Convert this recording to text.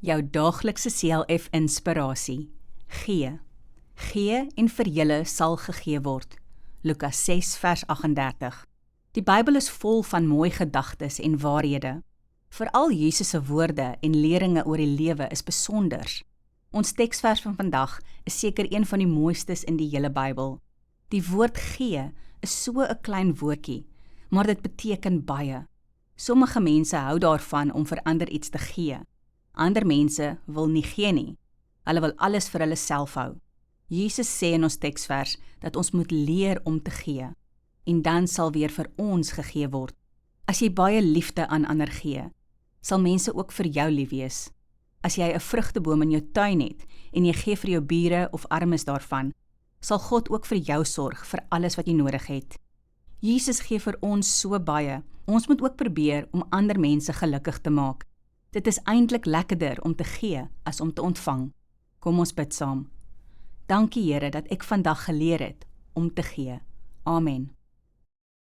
Jou daaglikse CLF inspirasie. Gee. Gee en vir julle sal gegee word. Lukas 6 vers 38. Die Bybel is vol van mooi gedagtes en waarhede. Veral Jesus se woorde en leringe oor die lewe is besonders. Ons teksvers van vandag is seker een van die mooistes in die hele Bybel. Die woord gee is so 'n klein woordjie, maar dit beteken baie. Sommige mense hou daarvan om vir ander iets te gee. Ander mense wil nie gee nie. Hulle wil alles vir hulle self hou. Jesus sê in ons teksvers dat ons moet leer om te gee, en dan sal weer vir ons gegee word. As jy baie liefde aan ander gee, sal mense ook vir jou lief wees. As jy 'n vrugteboom in jou tuin het en jy gee vir jou bure of armes daarvan, sal God ook vir jou sorg vir alles wat jy nodig het. Jesus gee vir ons so baie. Ons moet ook probeer om ander mense gelukkig te maak. Dit is eintlik lekkerder om te gee as om te ontvang. Kom ons bid saam. Dankie Here dat ek vandag geleer het om te gee. Amen.